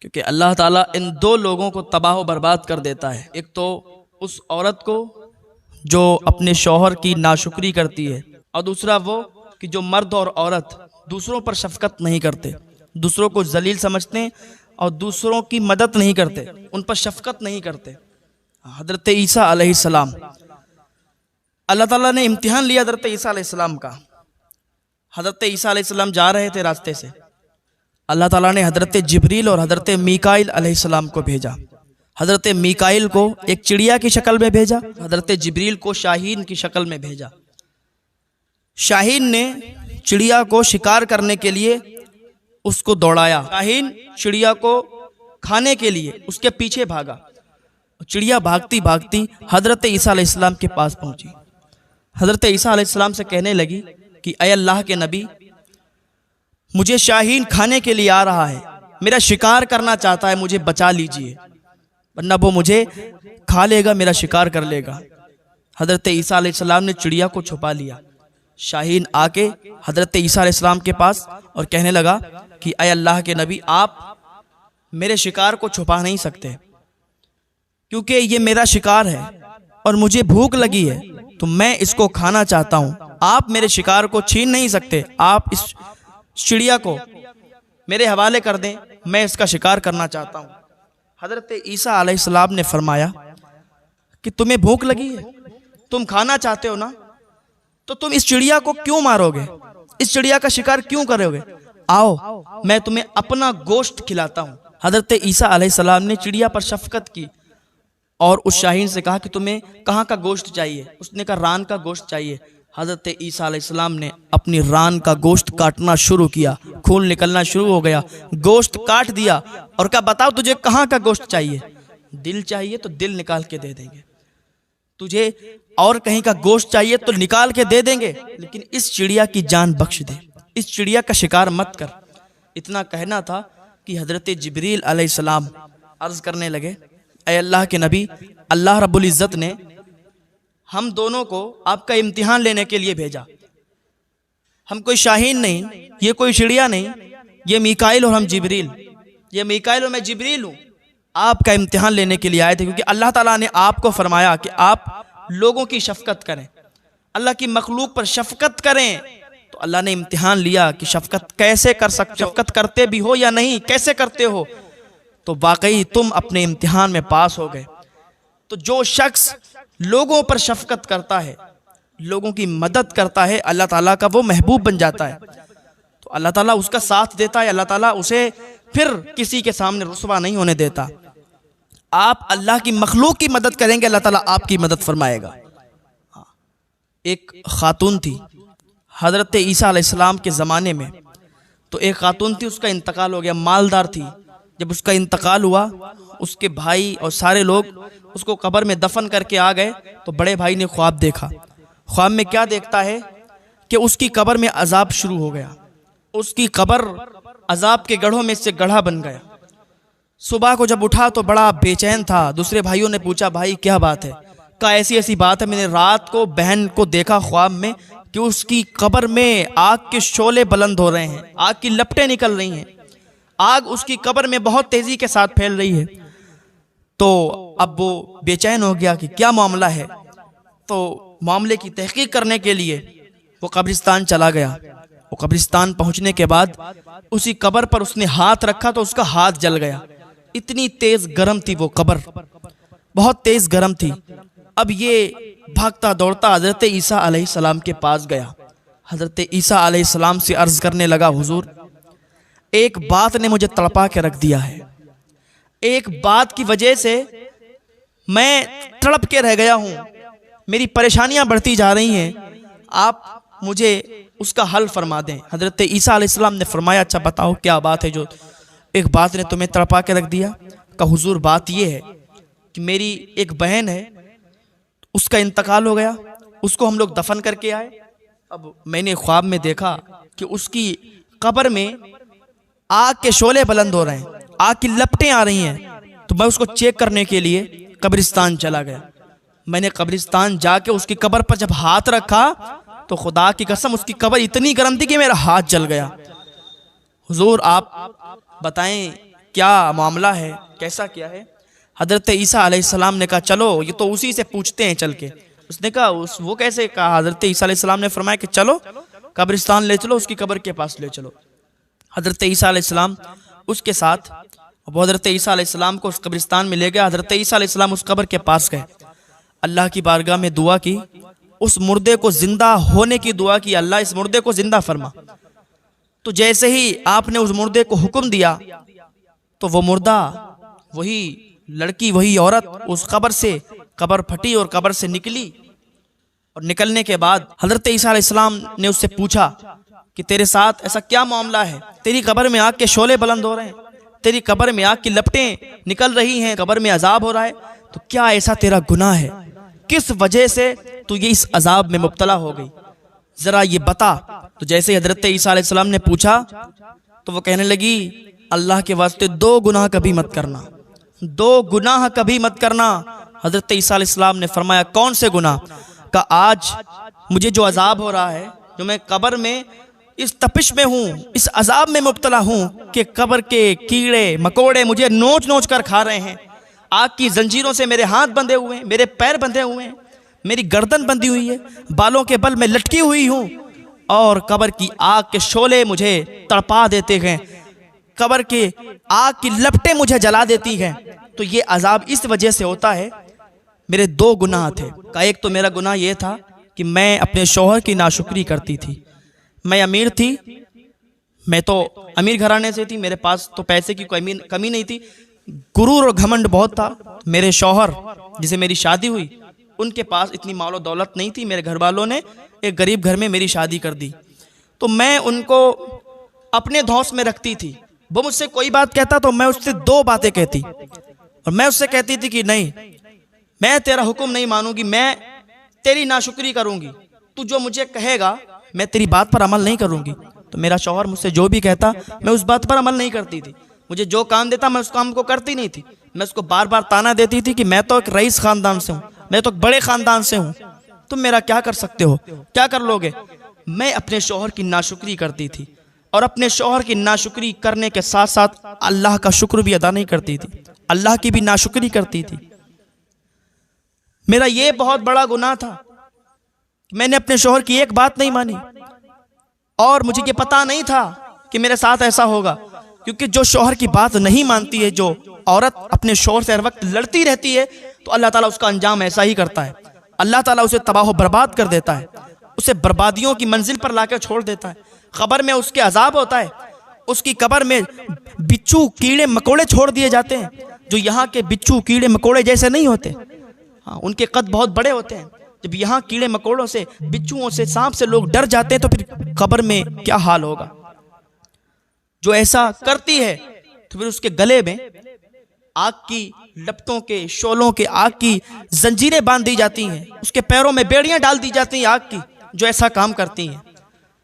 क्योंकि अल्लाह ताला इन दो लोगों को तबाह बर्बाद कर देता है। एक तो उस औरत को जो अपने शौहर की नाशुक्री करती है, और दूसरा वो कि जो मर्द और औरत दूसरों पर शफकत नहीं करते, दूसरों को जलील समझते हैं और दूसरों की मदद नहीं करते, उन पर शफकत नहीं करते। हज़रत ईसा अलैहिस्सलाम, अल्लाह ताला ने इम्तिहान लिया हज़रत ईसा अलैहिस्सलाम का। हज़रत ईसा अलैहिस्सलाम जा रहे थे रास्ते से, अल्लाह ताला ने हज़रत जिब्रील और हज़रत मीकाईल अलैहिस्सलाम को भेजा। हज़रत मीकाईल को एक चिड़िया की शक्ल में भेजा, हज़रत जिब्रील को शाहीन की शक्ल में भेजा। शाहीन ने चिड़िया को शिकार करने के लिए उसको दौड़ाया, शाहीन चिड़िया को खाने के लिए उसके पीछे भागा। चिड़िया भागती भागती हज़रत ईसा अलैहिस्सलाम के पास पहुंची। हज़रत ईसा अलैहिस्सलाम से कहने लगी कि ऐ अल्लाह के नबी, मुझे शाहीन खाने के लिए आ रहा है, मेरा शिकार करना चाहता है, मुझे बचा लीजिए वरना वो मुझे खा लेगा, मेरा शिकार कर लेगा। हज़रत ईसा अलैहिस्सलाम ने चिड़िया को छुपा लिया। शाहीन आके हज़रत ईसा अलैहिस्सलाम के पास और कहने लगा कि ऐ अल्लाह के नबी, आप मेरे शिकार को छुपा नहीं सकते, क्योंकि ये मेरा शिकार है और मुझे भूख लगी है, तो मैं इसको खाना चाहता हूँ। आप मेरे शिकार को छीन नहीं सकते, आप इस चिड़िया को मेरे हवाले कर दें, मैं इसका शिकार करना चाहता हूँ। हज़रत ईसा अलैहिस्सलाम ने फरमाया कि तुम्हें भूख लगी है, तुम खाना चाहते हो ना, तो तुम इस चिड़िया को क्यों मारोगे, इस चिड़िया का शिकार क्यों करोगे? आओ मैं तुम्हें अपना गोश्त खिलाता हूँ। हज़रत ईसा अलैहिस्सलाम ने चिड़िया पर शफकत की और उस शाहीन से कहा कि तुम्हें कहाँ का गोश्त चाहिए? उसने कहा रान का गोश्त चाहिए। हज़रत ईसा अलैहिस्सलाम ने अपनी रान का गोश्त काटना शुरू किया, खून निकलना शुरू हो गया, गोश्त काट दिया और कहा बताओ तुझे कहाँ का गोश्त चाहिए? दिल चाहिए तो दिल निकाल के दे देंगे, तुझे और कहीं का गोश्त चाहिए तो निकाल के दे देंगे, लेकिन इस चिड़िया की जान बख्श दे, इस चिड़िया का शिकार मत कर। इतना कहना था कि हज़रत जिब्रील अलैहिस्सलाम अर्ज़ करने लगे, ऐ अल्लाह के नबी, अल्लाह रब्बुल इज़्ज़त ने हम दोनों को आपका इम्तिहान लेने के लिए भेजा। हम कोई शाहीन नहीं, ये कोई चिड़िया नहीं, ये मीकाईल और हम जिब्रील, ये मीकाईल और मैं जिब्रील हूँ। आपका इम्तिहान लेने के लिए आए थे, क्योंकि अल्लाह ताला ने आपको फरमाया कि आप लोगों की शफकत करें, अल्लाह की मखलूक पर शफकत करें। तो अल्लाह ने इम्तिहान लिया कि शफकत कैसे कर सकते हो, शफकत करते भी हो या नहीं, कैसे करते हो? तो वाकई तुम अपने इम्तिहान में पास हो गए। तो जो शख्स लोगों पर शफकत करता है, लोगों की मदद करता है, अल्लाह ताला का वो महबूब बन जाता है, तो अल्लाह ताला उसका साथ देता है, अल्लाह ताला उसे फिर किसी के सामने रुसवा नहीं होने देता। आप अल्लाह की मखलूक की मदद करेंगे, अल्लाह ताला आपकी मदद फरमाएगा। एक खातून थी हज़रत ईसा अलैहिस्सलाम के ज़माने में, तो एक खातून थी, उसका इंतकाल हो गया, मालदार थी। जब उसका इंतकाल हुआ, उसके भाई और सारे लोग उसको कब्र में दफन करके आ गए, तो बड़े भाई ने ख्वाब देखा। ख्वाब में क्या देखता है कि उसकी कब्र में अजाब शुरू हो गया, उसकी कब्र अजाब के गढ़ों में से गढ़ा बन गया। सुबह को जब उठा तो बड़ा बेचैन था। दूसरे भाइयों ने पूछा, भाई क्या बात है? कहा ऐसी ऐसी बात है, मैंने रात को बहन को देखा ख्वाब में कि उसकी कब्र में आग के शोले बुलंद हो रहे हैं, आग की लपटें निकल रही हैं, आग उसकी कब्र में बहुत तेजी के साथ फैल रही है। तो अब वो बेचैन हो गया कि क्या मामला है। तो मामले की तहकीक करने के लिए वो कब्रिस्तान चला गया। वो कब्रिस्तान पहुंचने के बाद उसी कब्र पर उसने हाथ रखा तो उसका हाथ जल गया। इतनी तेज गर्म थी वो कब्र, बहुत तेज गर्म थी। अब ये भागता दौड़ता हज़रत ईसा अलैहिस्सलाम के पास गया। हज़रत ईसा अलैहिस्सलाम से अर्ज़ करने लगा, हुजूर एक बात ने मुझे तड़पा के रख दिया है, एक बात की वजह से मैं तड़प के रह गया हूँ, मेरी परेशानियां बढ़ती जा रही हैं, आप मुझे उसका हल फरमा दें। हज़रत ईसा अलैहिस्सलाम ने फरमाया, अच्छा बताओ क्या बात है जो एक बात ने तुम्हें तड़पा के रख दिया? कहा हुजूर बात यह है कि मेरी एक बहन है, उसका इंतकाल हो गया, उसको हम लोग दफन करके आए। अब मैंने ख्वाब में देखा कि उसकी कब्र में आग के शोले बुलंद हो रहे हैं, आग की लपटें आ रही हैं, तो मैं उसको चेक करने के लिए कब्रिस्तान चला गया। मैंने कब्रिस्तान जाके उसकी कब्र पर जब हाथ रखा तो खुदा की कसम उसकी कब्र इतनी गर्म थी कि मेरा हाथ जल गया। हुजूर आप बताएं क्या मामला है, कैसा क्या है। हज़रत ईसा अलैहिस्सलाम ने कहा चलो ये तो उसी से पूछते हैं चल के। उसने कहा वो कैसे कहा। हज़रत ईसा अलैहिस्सलाम ने फरमाया कि चलो कब्रिस्तान ले चलो, उसकी कब्र के पास ले चलो। हज़रत ईसा अलैहिस्सलाम उसके साथ, अब हज़रत ईसा अलैहिस्सलाम को उस कब्रिस्तान में ले गया। हज़रत ईसा अलैहिस्सलाम उस कब्र के पास गए, अल्लाह की बारगाह में दुआ की, उस मुर्दे को जिंदा होने की दुआ की, अल्लाह इस मुर्दे को जिंदा फरमा। तो जैसे ही आपने उस मुर्दे को हुक्म दिया तो वो मुर्दा, वही लड़की, वही औरत उस कब्र से, कब्र फटी और कब्र से निकली। और निकलने के बाद हज़रत ईसा अलैहिस्सलाम ने उससे पूछा कि तेरे साथ ऐसा क्या मामला है, तेरी कब्र में आग के शोले बुलंद हो रहे हैं, तेरी कब्र में आग की लपटें निकल रही हैं, कब्र में अजाब हो रहा है, तो क्या ऐसा तेरा गुनाह है, किस वजह से तू ये इस अजाब में मुब्तला हो गई, जरा ये बता। तो जैसे हज़रत ईसा अलैहिस्सलाम ने पूछा तो वो कहने लगी अल्लाह के वास्ते 2 गुनाह कभी मत करना, 2 गुनाह कभी मत करना। हज़रत ईसा अलैहिस्सलाम ने फरमाया कौन से गुनाह। का आज मुझे जो अजाब हो रहा है, जो मैं कब्र में इस तपिश में हूँ, इस अजाब में मुब्तला हूँ कि कब्र के कीड़े मकोड़े मुझे नोच नोच कर खा रहे हैं, आग की जंजीरों से मेरे हाथ बंधे हुए हैं, मेरे पैर बंधे हुए हैं, मेरी गर्दन बंधी हुई है, बालों के बल में लटकी हुई हूँ और कब्र की आग के शोले मुझे तड़पा देते हैं, कब्र के आग की लपटें मुझे जला देती हैं। तो ये अजाब इस वजह से होता है। मेरे 2 गुनाह थे। का एक तो मेरा गुनाह ये था कि मैं अपने शौहर की नाशुक्री करती थी। मैं अमीर थी, मैं तो अमीर घराने से थी, मेरे पास तो पैसे की कोई कमी नहीं थी, गुरूर और घमंड बहुत था। मेरे शौहर जिसे मेरी शादी हुई उनके पास इतनी मालो दौलत नहीं थी, मेरे घर वालों ने एक गरीब घर में मेरी शादी कर दी। तो मैं उनको अपने धौंस में रखती थी। वो मुझसे कोई बात कहता तो मैं उससे 2 बातें कहती और मैं उससे कहती थी कि नहीं, मैं तेरा हुक्म नहीं मानूंगी, मैं तेरी नाशुक्री करूंगी, तू जो मुझे कहेगा मैं तेरी बात पर अमल नहीं करूंगी। तो मेरा शौहर मुझसे जो भी कहता मैं उस बात पर अमल नहीं करती थी। मुझे जो काम देता मैं उस काम को करती नहीं थी। मैं उसको बार बार ताना देती थी कि मैं तो एक रईस खानदान से हूँ, मैं तो एक बड़े खानदान से हूँ, तुम मेरा क्या कर सकते हो, क्या कर लोगे। मैं अपने शौहर की नाशुक्री करती थी और अपने शौहर की नाशुक्री करने के साथ साथ अल्लाह का शुक्र भी अदा नहीं करती थी, अल्लाह की भी नाशुक्री करती थी। मेरा ये बहुत बड़ा गुनाह था, मैंने अपने शौहर की एक बात नहीं मानी और मुझे ये पता नहीं था कि मेरे साथ ऐसा होगा। क्योंकि जो शौहर की बात नहीं मानती है, जो औरत अपने शौहर से हर वक्त लड़ती रहती है, तो अल्लाह ताला उसका अंजाम ऐसा ही करता है। अल्लाह ताला उसे तबाह बर्बाद कर देता है, उसे बर्बादियों की मंजिल पर लाकर छोड़ देता है। कब्र में उसके अजाब होता है, उसकी कब्र में बिच्छू कीड़े मकोड़े छोड़ दिए जाते हैं, जो यहाँ के बिच्छू कीड़े मकोड़े जैसे नहीं होते। हाँ, उनके कद बहुत बड़े होते हैं। जब यहाँ कीड़े मकोड़ों से, बिच्छुओं से, सांप से लोग डर जाते हैं तो फिर कब्र में क्या हाल होगा। जो ऐसा करती है तो फिर उसके गले में आग की लपटों के शोलों के आग की जंजीरें बांध दी जाती हैं, उसके पैरों में बेड़ियां डाल दी जाती हैं आग की, जो ऐसा काम करती हैं।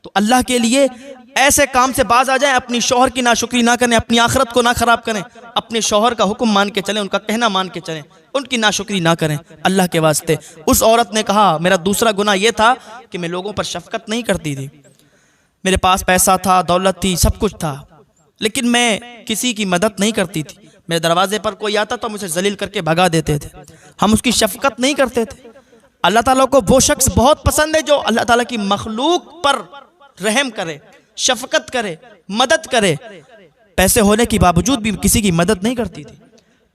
तो अल्लाह के लिए ऐसे काम से बाज आ जाएं, अपनी शौहर की नाशुक्री ना करें, अपनी आखिरत को ना खराब करें, अपने शौहर का हुक्म मान के चलें, उनका कहना मान के चलें, उनकी नाशुक्री ना करें अल्लाह के वास्ते। उस औरत ने कहा मेरा दूसरा गुनाह यह था कि मैं लोगों पर शफकत नहीं करती थी। मेरे पास पैसा था, दौलत थी, सब कुछ था, लेकिन मैं किसी की मदद नहीं करती थी। मेरे दरवाजे पर कोई आता तो मुझे जलील करके भगा देते थे, हम उसकी शफकत नहीं करते थे। अल्लाह ताला को वो शख्स बहुत पसंद है जो अल्लाह ताला की मखलूक पर रहम करे, शफकत करे, मदद करे। पैसे होने के बावजूद भी किसी की मदद नहीं करती थी,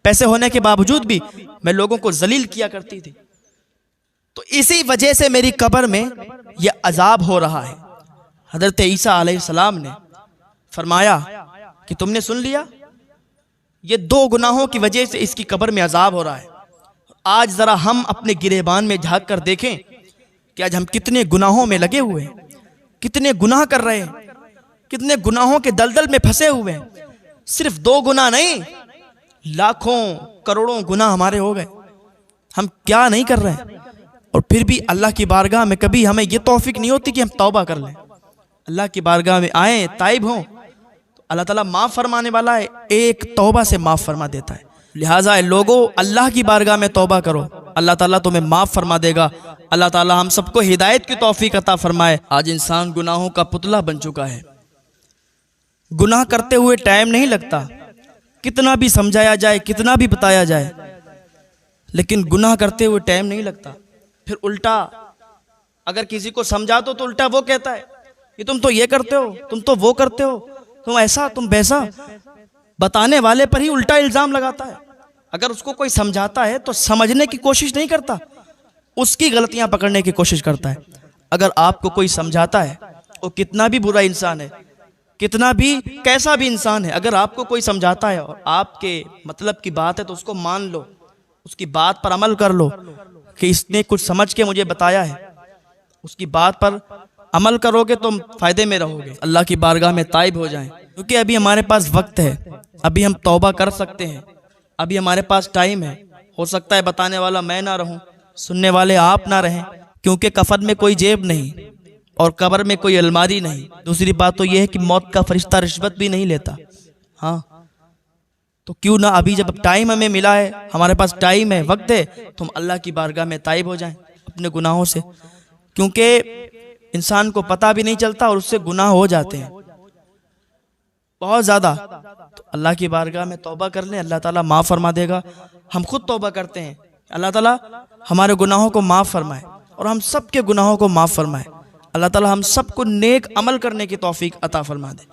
पैसे होने के बावजूद भी मैं लोगों को जलील किया करती थी। तो इसी वजह से मेरी कब्र में यह अजाब हो रहा है। हज़रत ईसा अलैहिस्सलाम ने फरमाया कि तुमने सुन लिया, ये 2 गुनाहों की वजह से इसकी कब्र में अजाब हो रहा है। आज जरा हम अपने गिरेबान में झांक कर देखें कि आज हम कितने गुनाहों में लगे हुए हैं, कितने गुनाह कर रहे हैं, कितने गुनाहों के दलदल में फंसे हुए हैं। सिर्फ 2 गुनाह नहीं, लाखों करोड़ों गुनाह हमारे हो गए, हम क्या नहीं कर रहे हैं। और फिर भी अल्लाह की बारगाह में कभी हमें ये तौफीक नहीं होती कि हम तौबा कर लें, अल्लाह की बारगाह में आए, ताइब हों, तो अल्लाह ताला माफ़ फरमाने वाला है, एक तौबा से माफ़ फरमा देता है। लिहाजा लोगों, अल्लाह की बारगाह में तौबा करो, अल्लाह ताला तुम्हें माफ़ फरमा देगा। अल्लाह ताला हम सबको हिदायत की तौफीक अता फरमाए। आज इंसान गुनाहों का पुतला बन चुका है, गुनाह करते हुए टाइम नहीं लगता, कितना भी समझाया जाए, कितना भी बताया जाए, लेकिन गुनाह करते हुए टाइम नहीं लगता। फिर उल्टा अगर किसी को समझा तो उल्टा वो कहता है कि तुम तो ये करते हो, तुम तो वो करते हो, तुम ऐसा तुम वैसा। बताने वाले पर ही उल्टा इल्जाम लगाता है। अगर उसको कोई समझाता है तो समझने की कोशिश नहीं करता, उसकी गलतियां पकड़ने की कोशिश करता है। अगर आपको कोई समझाता है, वो कितना भी बुरा इंसान है, कितना भी कैसा भी इंसान है, अगर आपको कोई समझाता है और आपके मतलब की बात है तो उसको मान लो, उसकी बात पर अमल कर लो कि इसने कुछ समझ के मुझे बताया है, उसकी बात पर अमल करोगे तो फायदे में रहोगे। अल्लाह की बारगाह में ताइब हो जाएं, क्योंकि अभी हमारे पास वक्त है, अभी हम तौबा कर सकते हैं, अभी हमारे पास टाइम है। हो सकता है बताने वाला मैं ना रहूं, सुनने वाले आप ना रहें, क्योंकि कफन में कोई जेब नहीं और कब्र में कोई अलमारी नहीं। दूसरी बात तो यह है कि मौत का फरिश्ता रिश्वत भी नहीं लेता। हाँ, तो क्यों ना अभी जब टाइम हमें मिला है, हमारे पास टाइम है, वक्त है, तो हम अल्लाह की बारगाह में ताइब हो जाएं अपने गुनाहों से, क्योंकि इंसान को पता भी नहीं चलता और उससे गुनाह हो जाते हैं बहुत ज़्यादा। तो अल्लाह की बारगाह में तौबा कर लें, अल्लाह ताला माफ़ फरमा देगा। हम खुद तौबा करते हैं, अल्लाह ताला हमारे गुनाहों को माफ़ फरमाए और हम सब के गुनाहों को माफ़ फरमाए। अल्लाह ताला हम सबको नेक अमल करने की तौफीक अता फरमा दे।